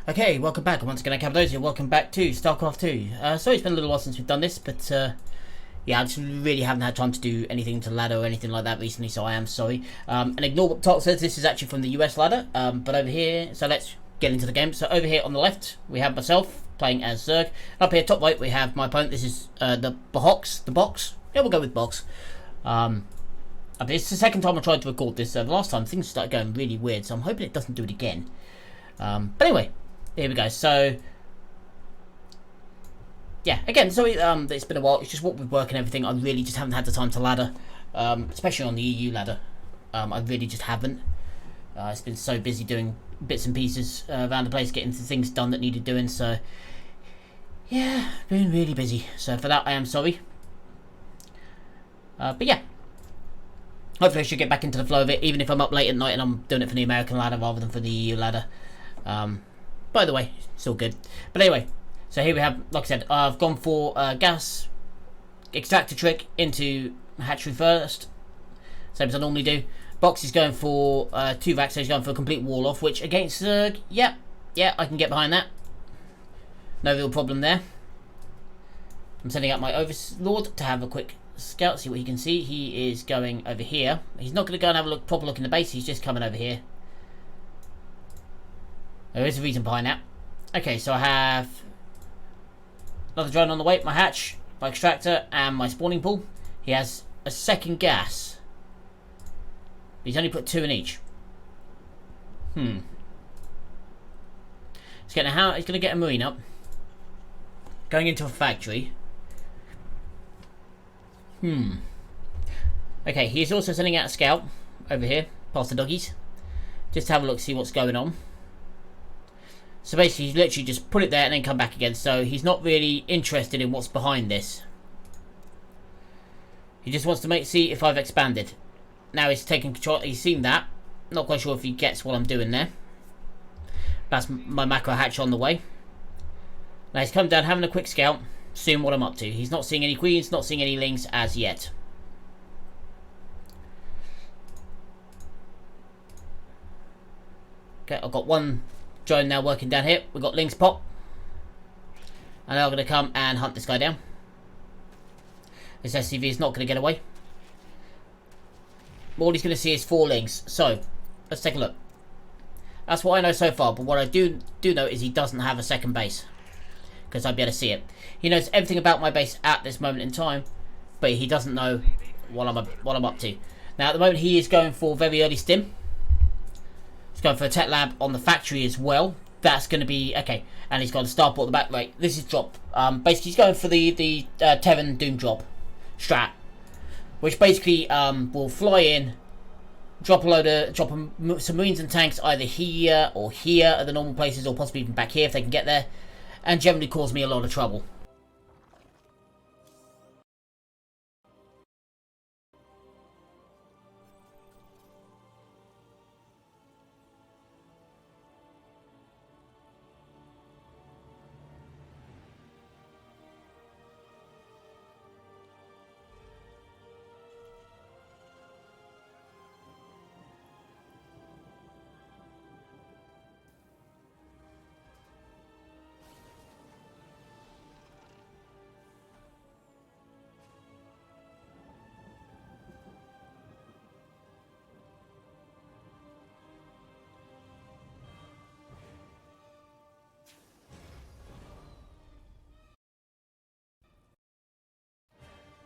Okay, welcome back. Once again, I have those here. Welcome back to Starcraft 2. Sorry it's been a little while since we've done this, but yeah, I just really haven't had time to do anything to ladder or anything like that recently, so I am sorry. And ignore what Talk says, this is actually from the US ladder, but over here, so let's get into the game. So over here on the left, we have myself playing as Zerg. Up here, top right, we have my opponent. This is the box. Yeah, we'll go with box. It's the second time I tried to record this. The last time things started going really weird, so I'm hoping it doesn't do it again. But anyway, here we go. So yeah, again, sorry, it's been a while. It's just what with work and everything. I really just haven't had the time to ladder, especially on the EU ladder. I really just haven't. It's been so busy doing bits and pieces around the place, getting things done that needed doing. So yeah, been really busy. So for that, I am sorry. But yeah, hopefully I should get back into the flow of it, even if I'm up late at night and I'm doing it for the American ladder rather than for the EU ladder. By the way, it's all good. But anyway, so here we have, like I said, I've gone for gas extractor trick into hatchery first, same as I normally do. Box is going for 2 vacs, so he's going for a complete wall off, which against Zerg, yeah, I can get behind that. No real problem there. I'm sending out my Overlord to have a quick scout, see what he can see. He is going over here. He's not going to go and have a proper look in the base, he's just coming over here. There is a reason behind that. Okay, so I have another drone on the way, my hatch, my extractor, and my spawning pool. He has a second gas. He's only put 2 in each. He's going to get a marine up. Going into a factory. Okay, he's also sending out a scout over here, past the doggies. Just to have a look, see what's going on. So basically, he's literally just put it there and then come back again. So he's not really interested in what's behind this. He just wants to see if I've expanded. Now he's taking control. He's seen that. Not quite sure if he gets what I'm doing there. That's my macro hatch on the way. Now he's come down, having a quick scout, seeing what I'm up to. He's not seeing any queens, not seeing any lings as yet. Okay, I've got one drone now working down here. We've got lings pop. And they're going to come and hunt this guy down. This SCV is not going to get away. All he's going to see is 4 lings. So, let's take a look. That's what I know so far. But what I do know is he doesn't have a second base. Because I'd be able to see it. He knows everything about my base at this moment in time. But he doesn't know what I'm up to. Now, at the moment, he is going for very early stim. He's going for a tech lab on the factory as well. That's going to be okay. And he's got a starport at the back. Right, this is drop. Basically, he's going for the Terran Doom drop strat, which basically will fly in, drop some marines and tanks either here or here at the normal places, or possibly even back here if they can get there, and generally cause me a lot of trouble.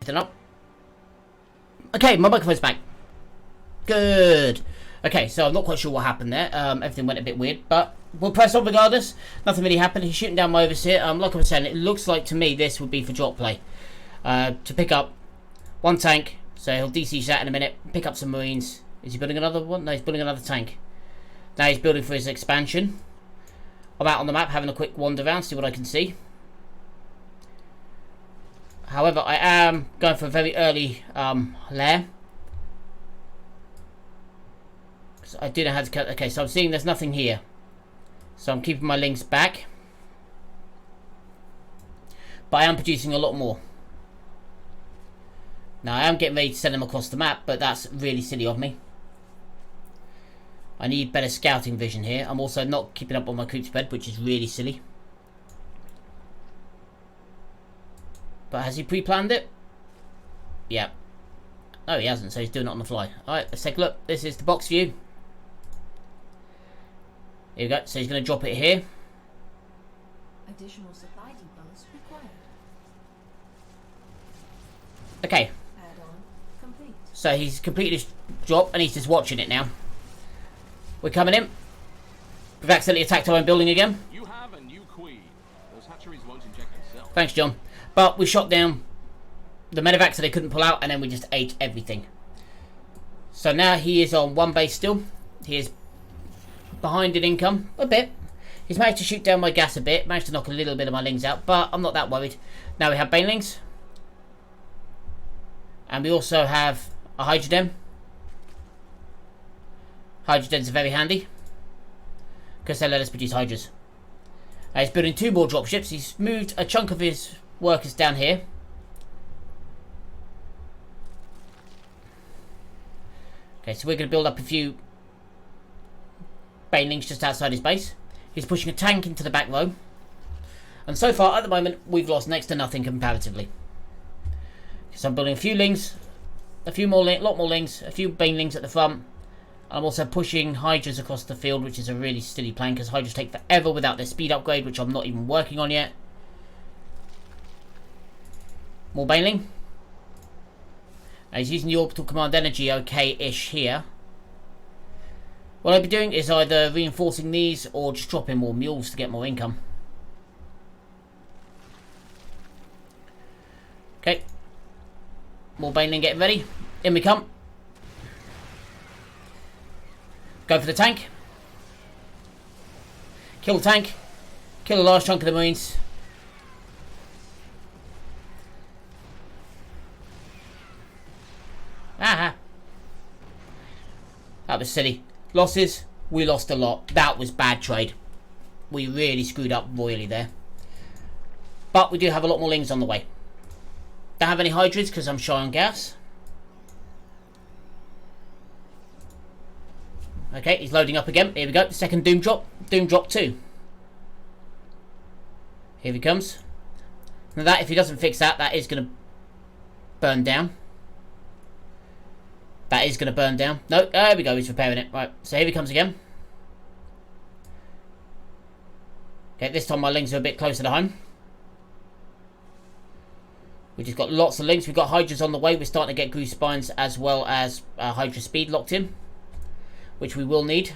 Up. Okay, my microphone's back. Good. Okay, so I'm not quite sure what happened there. Everything went a bit weird, but we'll press on regardless. Nothing really happened. He's shooting down my overseer. Like I was saying, it looks like to me this would be for drop play. To pick up 1 tank. So he'll DC that in a minute. Pick up some marines. Is he building another one? No, he's building another tank. Now he's building for his expansion. I'm out on the map having a quick wander around, see what I can see. However, I am going for a very early lair. So I do know how to cut. Okay, so I'm seeing there's nothing here. So I'm keeping my links back. But I am producing a lot more. Now I am getting ready to send them across the map, but that's really silly of me. I need better scouting vision here. I'm also not keeping up on my creep spread, which is really silly. But has he pre-planned it? Yeah. No, he hasn't, so he's doing it on the fly. Alright, let's take a look. This is the box view. Here we go. So he's going to drop it here. Additional supply depots required. Okay. Add-on complete. So he's completed his job and he's just watching it now. We're coming in. We've accidentally attacked our own building again. You have a new queen. Those hatcheries won't inject themselves. Thanks, John. But we shot down the medevac so they couldn't pull out, and then we just ate everything. So now he is on one base still. He is behind in income a bit. He's managed to shoot down my gas a bit, managed to knock a little bit of my lings out, but I'm not that worried. Now we have banelings. And we also have a hydroden. Hydrodens are very handy, because they let us produce hydras. He's building 2 more dropships. He's moved a chunk of his workers down here. Okay, so we're going to build up a few banelings just outside his base. He's pushing a tank into the back row. And so far, at the moment, we've lost next to nothing comparatively. So I'm building a few lings, a few more, lot more lings, a few banelings at the front. I'm also pushing hydras across the field, which is a really silly plan because hydras take forever without their speed upgrade, which I'm not even working on yet. More baneling. He's using the orbital command energy okay-ish here. What I'll be doing is either reinforcing these or just dropping more mules to get more income. Okay. More baneling getting ready. In we come. Go for the tank. Kill the tank. Kill a large chunk of the marines. Aha. That was silly. Losses. We lost a lot. That was bad trade. We really screwed up royally there. But we do have a lot more lings on the way. Don't have any hydras because I'm shy on gas. Okay, he's loading up again. Here we go. The second Doom drop. Doom drop 2. Here he comes. Now that, if he doesn't fix that, that is going to burn down. That is going to burn down. No, there we go. He's repairing it. Right, so here he comes again. Okay, this time my lings are a bit closer to home. We've just got lots of links. We've got hydras on the way. We're starting to get grease spines as well as hydra speed locked in, which we will need.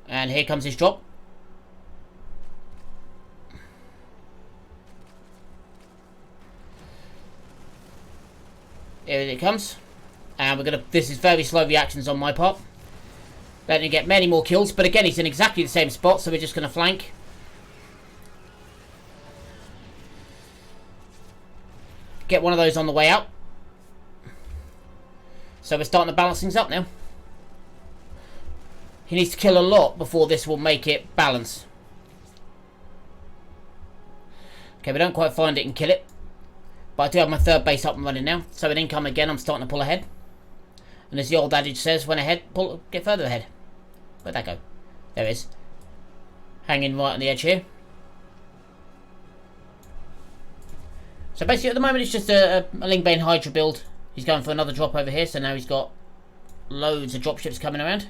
And here comes his drop. Here it comes. And we're gonna, this is very slow reactions on my part. Letting him get many more kills, but again he's in exactly the same spot, so we're just gonna flank. Get one of those on the way out. So we're starting to balance things up now. He needs to kill a lot before this will make it balance. Okay, we don't quite find it and kill it. But I do have my third base up and running now. So in income again, I'm starting to pull ahead. And as the old adage says, when ahead, get further ahead. Where'd that go? There it is. Hanging right on the edge here. So basically at the moment it's just a Lingbane Hydra build. He's going for another drop over here, so now he's got loads of dropships coming around.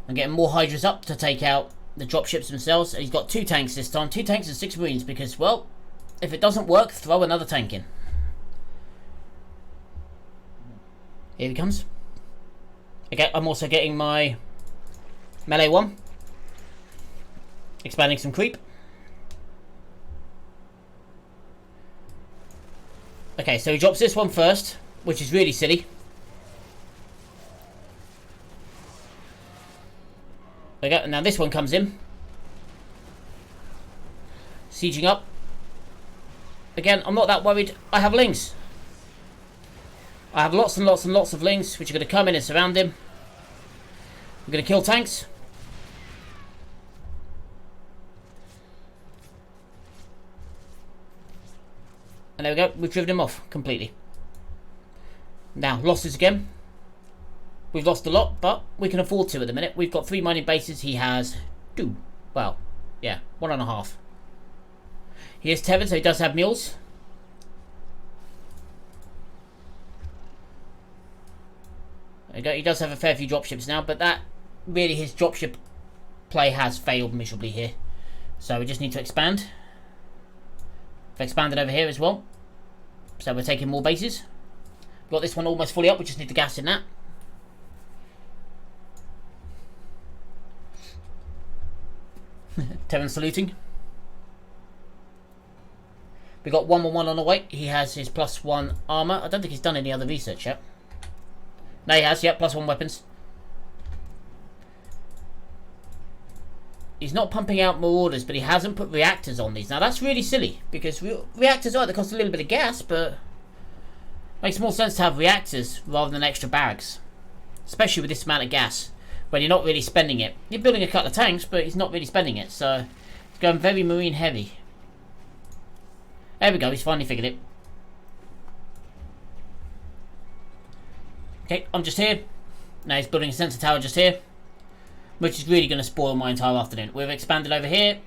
I'm getting more Hydras up to take out the dropships themselves. And he's got 2 tanks this time. 2 tanks and 6 marines because, well, if it doesn't work, throw another tank in. Here he comes. Okay, I'm also getting my melee 1. Expanding some creep. Okay, so he drops this one first, which is really silly. There we go, and now this one comes in. Sieging up. Again, I'm not that worried. I have lings. I have lots and lots and lots of lings, which are going to come in and surround him. I'm going to kill tanks. And there we go. We've driven him off completely. Now, losses again. We've lost a lot, but we can afford to at the minute. We've got 3 mining bases. He has 2. Well, yeah, 1.5. He is tethered, so he does have mules. There we go. He does have a fair few dropships now, but that really, his dropship play has failed miserably here. So we just need to expand. We've expanded over here as well. So we're taking more bases. We've got this one almost fully up. We just need the gas in that. Terran saluting. We got 111 on the way. He has his +1 armor. I don't think he's done any other research yet. No, he has. Yep, +1 weapons. He's not pumping out more orders, but he hasn't put reactors on these. Now, that's really silly, because reactors are, they cost a little bit of gas, but makes more sense to have reactors rather than extra barracks. Especially with this amount of gas, when you're not really spending it. You're building a couple of tanks, but he's not really spending it, so it's going very marine heavy. There we go, he's finally figured it. Okay, I'm just here. Now he's building a sensor tower just here, which is really going to spoil my entire afternoon. We've expanded over here.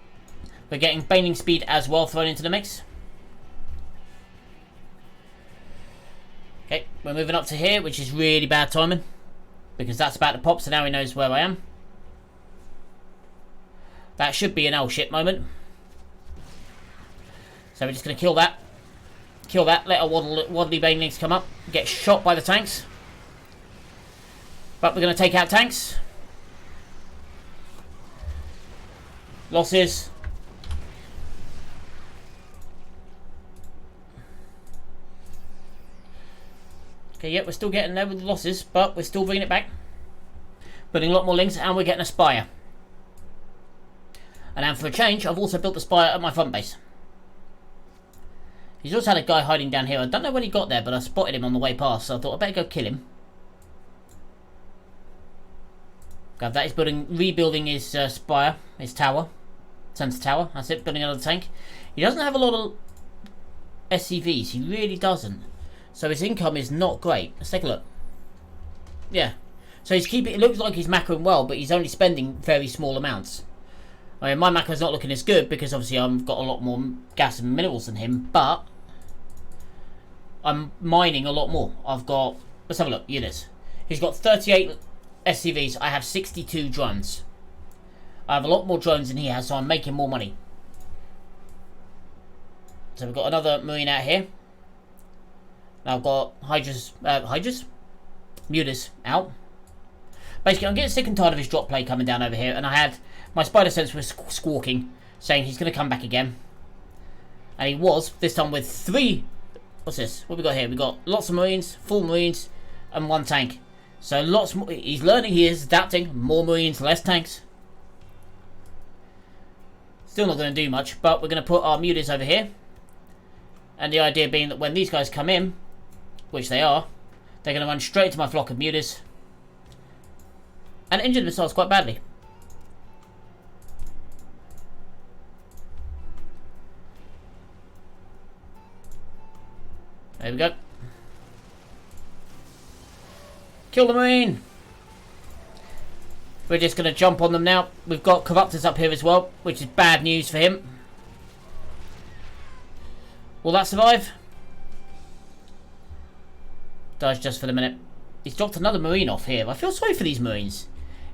We're getting baning speed as well thrown into the mix. Okay, we're moving up to here, which is really bad timing, because that's about to pop, so now he knows where I am. That should be an L ship moment. So we're just going to kill that. Kill that, let our waddly banelings come up, get shot by the tanks. But we're going to take out tanks. Losses. Okay, yep, we're still getting there with the losses, but we're still bringing it back. Building a lot more links, and we're getting a spire. And then for a change, I've also built the spire at my front base. He's also had a guy hiding down here. I don't know when he got there, but I spotted him on the way past, so I thought I'd better go kill him. Grab that. He's rebuilding his spire, his tower. Sensor tower. That's it, building another tank. He doesn't have a lot of SCVs. He really doesn't. So his income is not great. Let's take a look. Yeah. So he's keeping. It looks like he's macroing well, but he's only spending very small amounts. I mean, my macro's not looking as good because obviously I've got a lot more gas and minerals than him, but I'm mining a lot more. I've got. Let's have a look. Units. He's got 38 SCVs. I have 62 drones. I have a lot more drones than he has, so I'm making more money. So we've got another marine out here. Now I've got Hydras, Mutas out. Basically, I'm getting sick and tired of his drop play coming down over here, and I had my spider sense was squawking, saying he's going to come back again. And he was, this time with 3... What's this? What have we got here? We've got lots of marines, full marines, and 1 tank. So lots more. He's learning, he is adapting. More marines, less tanks. Still not going to do much, but we're going to put our mutas over here. And the idea being that when these guys come in, which they are, they're going to run straight to my flock of mutas and injure themselves quite badly. There we go. Kill the marine. We're just going to jump on them now. We've got corruptors up here as well, which is bad news for him. Will that survive? Does just for the minute. He's dropped another marine off here. I feel sorry for these marines.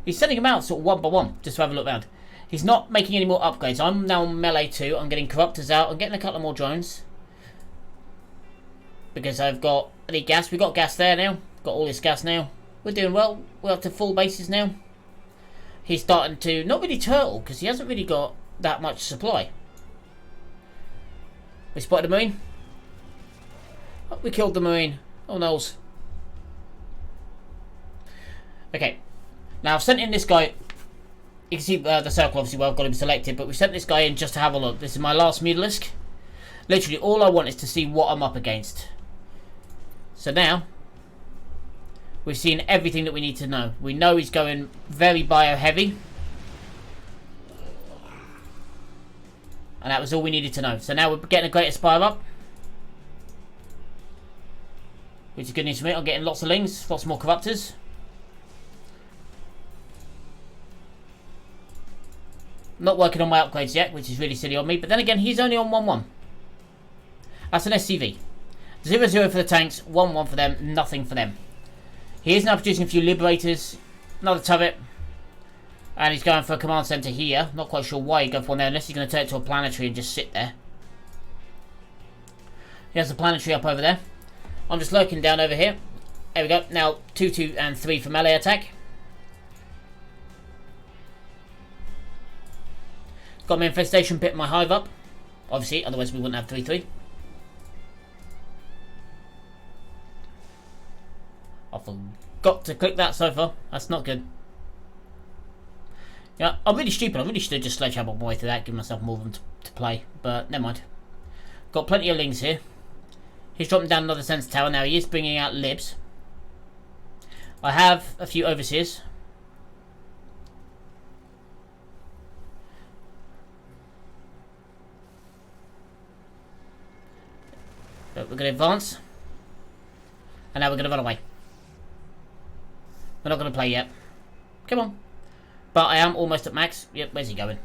He's sending them out sort of one by one, just to have a look around. He's not making any more upgrades. I'm now on melee 2. I'm getting corruptors out. I'm getting a couple more drones. Because I've got any gas. We've got gas there now. Got all this gas now. We're doing well. We're up to full bases now. He's starting to not really turtle because he hasn't really got that much supply. We spotted a marine. Oh, we killed the marine. Oh no. Okay. Now I've sent in this guy. You can see the circle obviously where I've got him selected, but we sent this guy in just to have a look. This is my last Mutalisk. Literally all I want is to see what I'm up against. So now we've seen everything that we need to know. We know he's going very bio heavy. And that was all we needed to know. So now we're getting a greater spire up. which is good news for me. I'm getting lots of lings, lots more corruptors. Not working on my upgrades yet, which is really silly on me. But then again, he's only on 1-1. That's an SCV. 0-0 for the tanks, 1-1 for them, nothing for them. He is now producing a few Liberators, another turret, and he's going for a command centre here. Not quite sure why he'd go for one there, unless he's going to turn it to a planetary and just sit there. He has a planetary up over there. I'm just lurking down over here. There we go. Now 2, 2, and 3 for melee attack. Got my infestation pit, my hive up. Obviously, otherwise we wouldn't have 3-3. I forgot to click that so far. That's not good. Yeah, I'm really stupid. I really should have just sledgehammered my way through that, give myself more room to play. But never mind. Got plenty of lings here. He's dropping down another sensor tower. Now he is bringing out libs. I have a few overseers. But we're going to advance. And now we're going to run away. We're not going to play yet. Come on. But I am almost at max. Yep, where's he going?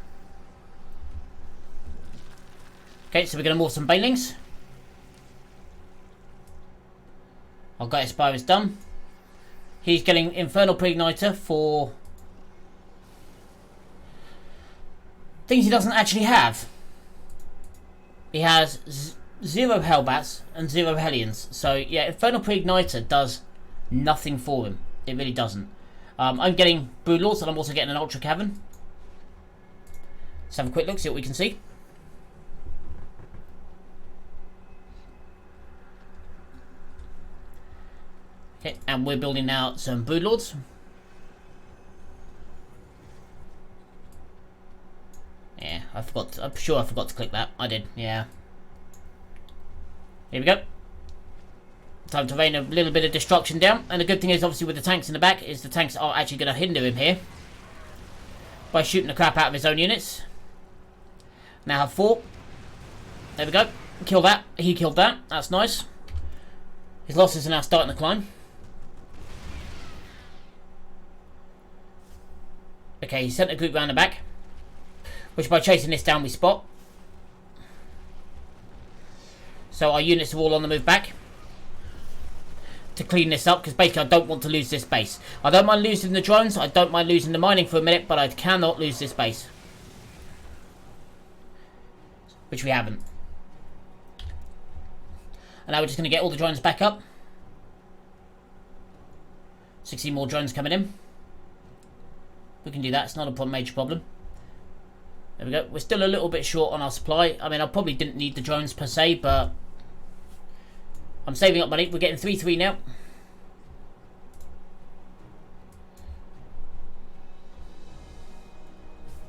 Okay, so we're going to morph some banelings. Our Great Aspire is done. He's getting Infernal Pre-Igniter for things he doesn't actually have. He has 0 Hellbats and 0 Hellions. So, yeah, Infernal Pre-Igniter does nothing for him. It really doesn't. I'm getting Broodlords, and I'm also getting an Ultra Cavern. Let's have a quick look, see what we can see. Okay, and we're building now some Broodlords. Yeah, I'm sure I forgot to click that. I did, yeah. Here we go. Time to rain a little bit of destruction down. And the good thing is, obviously, with the tanks in the back, is the tanks are actually going to hinder him here by shooting the crap out of his own units. Now have 4. There we go. Kill that. He killed that. That's nice. His losses are now starting to climb. Okay, he sent a group round the back, which by chasing this down we spot. So our units are all on the move back to clean this up, because basically I don't want to lose this base. I don't mind losing the drones, I don't mind losing the mining for a minute, but I cannot lose this base. Which we haven't. And now we're just going to get all the drones back up. 16 more drones coming in. We can do that, it's not a major problem. There we go. We're still a little bit short on our supply. I mean, I probably didn't need the drones per se, but I'm saving up money. We're getting 3-3 now.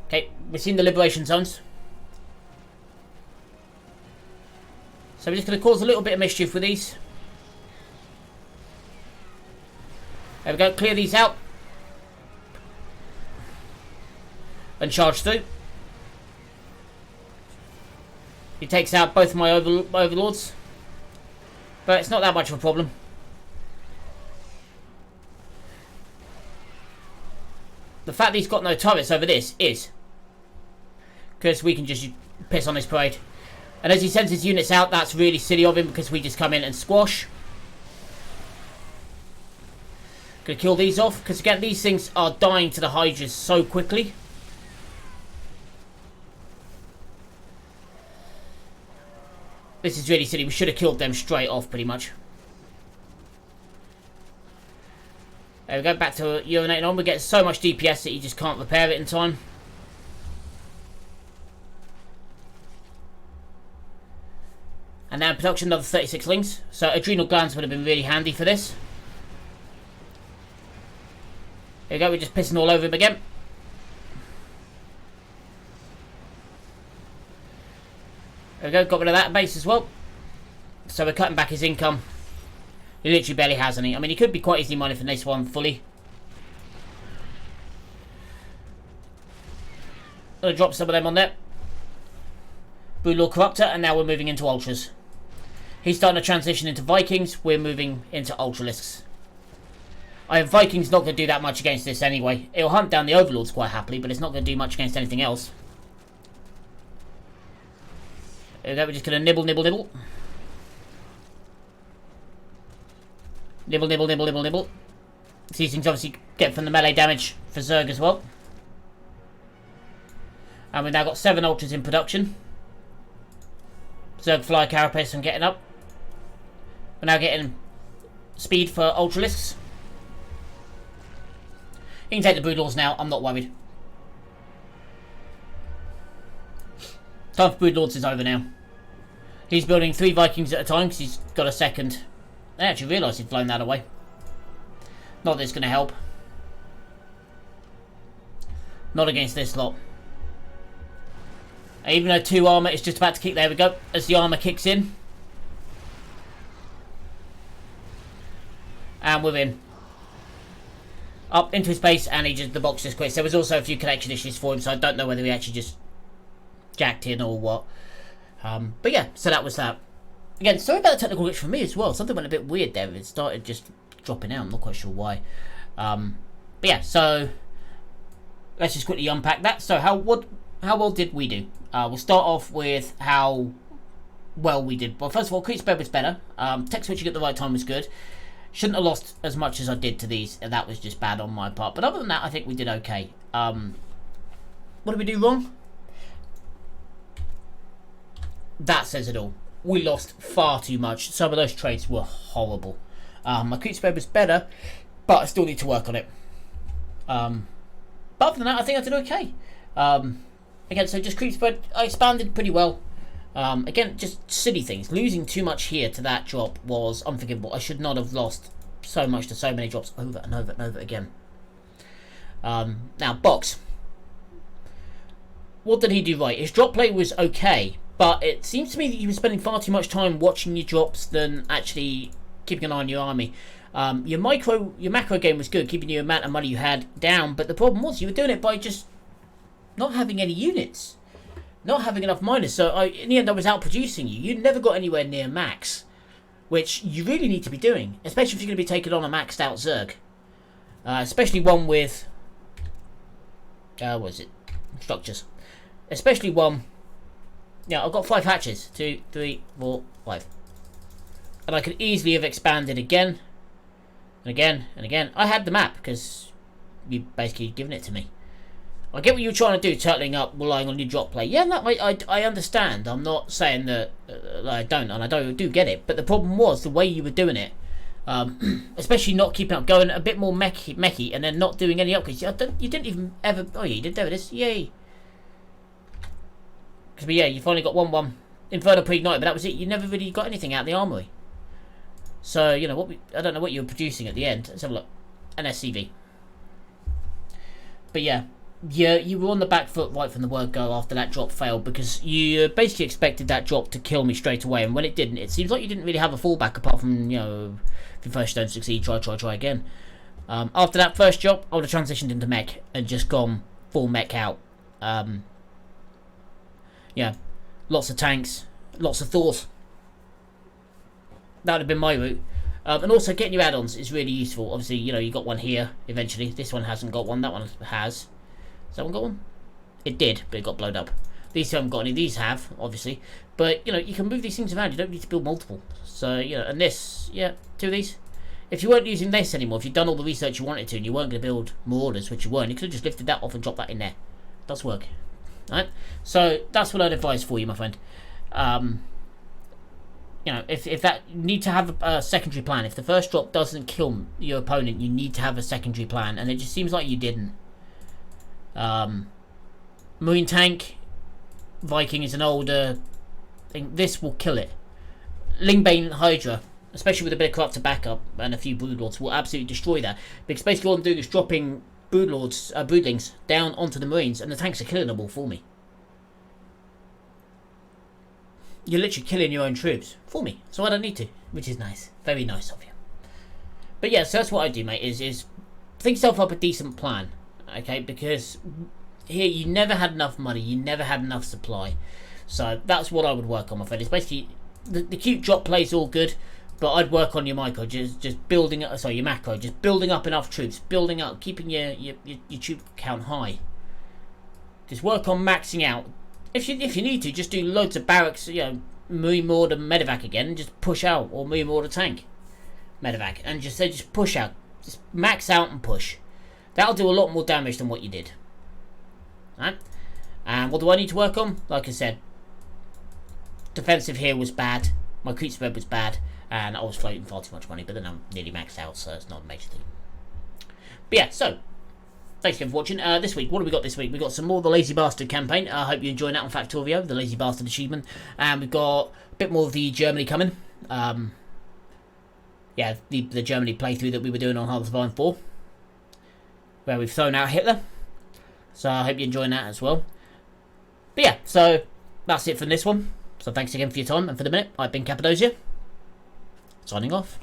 Okay, we're seeing the liberation zones. So we're just going to cause a little bit of mischief with these. There we go, clear these out. And charge through. He takes out both of my overlords. But it's not that much of a problem. The fact that he's got no turrets over this is because we can just piss on this parade. And as he sends his units out, that's really silly of him, because we just come in and squash. Gonna kill these off, because again, these things are dying to the Hydras so quickly. This is really silly. We should have killed them straight off, pretty much. There we go, back to urinating on. We get so much DPS that you just can't repair it in time. And now in production, another 36 lings. So adrenal glands would have been really handy for this. There we go, we're just pissing all over him again. There we go, got rid of that base as well. So we're cutting back his income. He literally barely has any. I mean, he could be quite easily mining for this one fully. Gonna drop some of them on there. Broodlord Corruptor, and now we're moving into Ultras. He's starting to transition into Vikings. We're moving into Ultralisks. Vikings not going to do that much against this anyway. It'll hunt down the Overlords quite happily, but it's not going to do much against anything else. We're just going to nibble, nibble, nibble. Nibble, nibble, nibble, nibble, nibble. These things obviously get from the melee damage for Zerg as well. And we've now got 7 Ultras in production. Zerg Fly Carapace, I'm getting up. We're now getting speed for Ultralisks. You can take the Broodlords now, I'm not worried. Time for Broodlords is over now. He's building 3 Vikings at a time because he's got a second. I actually realised he'd blown that away. Not that it's going to help. Not against this lot. Even though 2 armour is just about to kick, there we go. As the armour kicks in. And we're in. Up into his base, and the box just quits. There was also a few connection issues for him, so I don't know whether he actually just jacked in or what. But yeah, so that was that. Again, sorry about the technical glitch for me as well. Something went a bit weird there. It started just dropping out. I'm not quite sure why. But yeah, so let's just quickly unpack that. So how well did we do? We'll start off with how well we did. Well, first of all, creep spread was better. Tech switching at the right time was good. Shouldn't have lost as much as I did to these, and that was just bad on my part. But other than that, I think we did okay. What did we do wrong? That says it all. We lost far too much. Some of those trades were horrible. My creep spread was better, but I still need to work on it. But other than that, I think I did okay. Again, so just creep spread, I expanded pretty well. Again, just silly things. Losing too much here to that drop was unforgivable. I should not have lost so much to so many drops over and over and over again. Now, Box. What did he do right? His drop play was okay, but it seems to me that you were spending far too much time watching your drops than actually keeping an eye on your army. Your macro game was good, keeping the amount of money you had down, but the problem was you were doing it by just not having any units. Not having enough miners, so in the end I was outproducing you. You never got anywhere near max, which you really need to be doing, especially if you're going to be taking on a maxed out Zerg. Especially one with, what is it? Structures. Especially one, yeah, I've got 5 hatches. 2, 3, 4, 5. And I could easily have expanded again, and again, and again. I had the map, because you basically given it to me. I get what you're trying to do, turtling up, relying on your drop play. Yeah, no, I understand. I'm not saying that I don't, and I do get it. But the problem was the way you were doing it, especially not keeping up, going a bit more mechy, and then not doing any upgrades. You didn't even ever. Oh yeah, you did. There it is. Yay. Because yeah, you finally got 1/1 Inferno pre-ignited, but that was it. You never really got anything out of the armory. So you know I don't know what you were producing at the end. Let's have a look. An SCV. But yeah. Yeah, you were on the back foot right from the word go after that drop failed, because you basically expected that drop to kill me straight away, and when it didn't, it seems like you didn't really have a fallback apart from, you know, if you first don't succeed, try again. After that first drop, I would have transitioned into mech and just gone full mech out. Yeah, lots of tanks, lots of Thors. That would have been my route. And also getting your add-ons is really useful. Obviously, you know, you got one here eventually. This one hasn't got one, that one has. Has that one got one? It did, but it got blown up. These two haven't got any. These have, obviously. But, you know, you can move these things around. You don't need to build multiple. So, you know, and this, yeah, 2 of these. If you weren't using this anymore, if you'd done all the research you wanted to and you weren't going to build more orders, which you weren't, you could have just lifted that off and dropped that in there. It does work. Alright? So, that's what I'd advise for you, my friend. You know, if that, you need to have a secondary plan. If the first drop doesn't kill your opponent, you need to have a secondary plan. And it just seems like you didn't. Marine tank Viking is an older thing. This will kill it. Lingbane Hydra, especially with a bit of corruptor backup and a few broodlords, will absolutely destroy that, because basically all I'm doing is dropping broodlings down onto the marines, and the tanks are killing them all for me. You're literally killing your own troops for me, so I don't need to, which is nice. Very nice of you. But yeah, so that's what I do, mate, is think yourself up a decent plan. Okay, because here you never had enough money, you never had enough supply, so that's what I would work on, my friend. It's basically the cute drop play is all good, but I'd work on your micro, just building up. Sorry, your macro, just building up enough troops, building up, keeping your troop count high. Just work on maxing out. If you need to, just do loads of barracks. You know, move more to medevac again, and just push out, or move more to tank medevac, and just push out, just max out and push. That'll do a lot more damage than what you did. Right? And what do I need to work on? Like I said, defensive here was bad. My creep spread was bad. And I was floating far too much money. But then I'm nearly maxed out, so it's not a major thing. But yeah, so thanks again for watching. This week, what have we got this week? We've got some more of the Lazy Bastard campaign. I hope you're enjoying that on Factorio, the Lazy Bastard achievement. And we've got a bit more of the Germany coming. Yeah, the Germany playthrough that we were doing on Heart of the Vine 4. Where we've thrown out Hitler. So I hope you're enjoying that as well. But yeah, so that's it from this one. So thanks again for your time and for the minute. I've been Cappadocia. Signing off.